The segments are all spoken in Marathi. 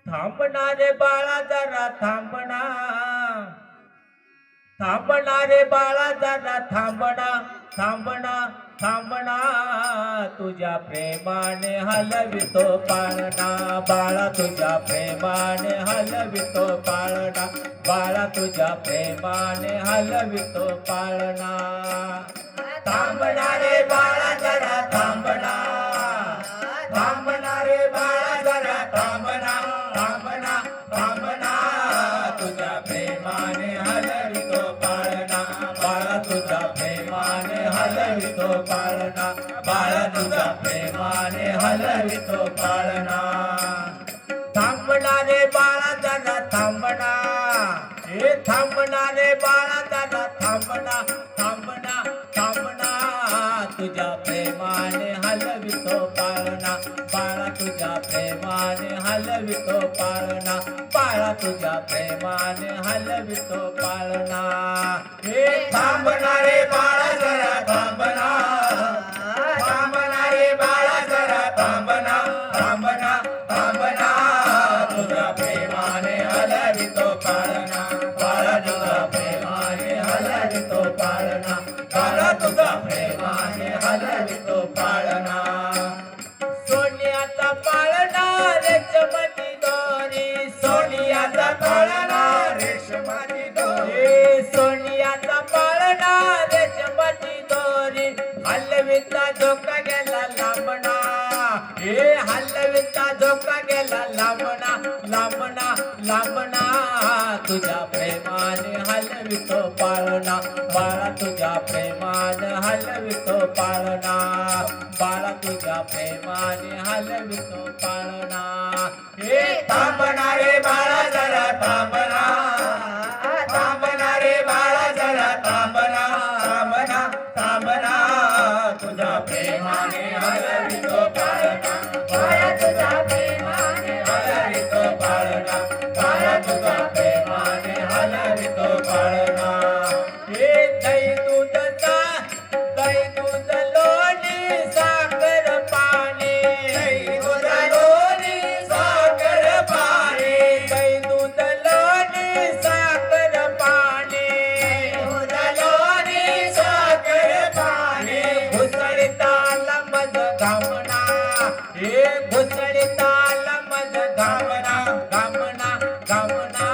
थांबना रे बाळा जरा थांबना, थांबना रे बाळा जरा थांबना, थांबना थांबना, तुझ्या प्रेमाने हलवितो पाळणा, बाळा तुझ्या प्रेमाने हलवितो पाळणा, बाळा तुझ्या प्रेमाने हलवितो पाळणा. थांबना रे बाळा जरा थांबना, थांबना रे बाळा जरा थांबना, थांबना थांबना, तुझ्या प्रेमाने हलवितो पाळणा, बाळा तुझ्या प्रेमाने हलवितो पाळणा, बाळा तुझ्या प्रेमाने हलवितो पाळणा. थांबना रे बाळा जरा थांबना, हे थांबना रे बाळा जरा थांबना, थांबना थांबना, तुझ्या प्रेमाने हलवितो पाळणा, बाळा तुझ्या प्रेमाने हलवितो पाळणा, बाळा तुझ्या प्रेमाने हलवितो पाळणा. हे थांबना रे बाळा जरा थांबना, थांबना रे बाळा जरा थांबना, थांबना थांबना, तुझ्या प्रेमाने हलवितो पाळणा, बाळा तुझ्या प्रेमाने हलवितो पाळणा, बाळा तुझ्या प्रेमाने हलवितो पाळणा. सोन्याचा पाळणा रेशमाची दोरी, सोनियाचा पाळणा रेशमाची दोरी, सोनियाचा पाळणा रेशमाची दोरी, हलविता झोका गेला लांबणा, हे हलविता झोका गेला लांबणा, लांबणा लांबणा, तुझ्या प्रेमाने हलवितो पाळणा, बाळा तुझ्या प्रेमाने हलवितो पाळणा, बाळा तुझ्या प्रेमाने हलवितो पाळणा. हे थांबना रे बाळा जरा थांबना, थांबना रे बाळा जरा थांबना, थांबना थांबना, तुझ्या प्रेमाने हलवितो पाळणा, बाळा तुझ्या प्रेमाने हलवितो पाळणा, बाळा तुझ्या प्रेमाने हलवितो पाळणा. हे दही दूधचा, दही दूध लोणी साखर पाणी, दही दूध लोणी साखर पाणी, दही दूध लोणी साखर पाणी, दूध लोणी साखर पाणी, घुसळताला मज घामणा, हे घुसळताला मज घामणा, घामणा घामणा,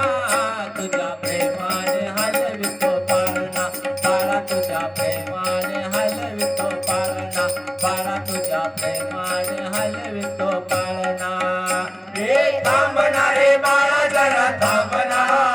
तुझ्या प्रेमाने हलवितो पाळणा, बाळा तुझ्या प्रेमाने हलवितो पाळणा, बाळा तुझ्या प्रेमाने हलवितो पाळणा. हे थांबना रे बाळा जरा थांबना.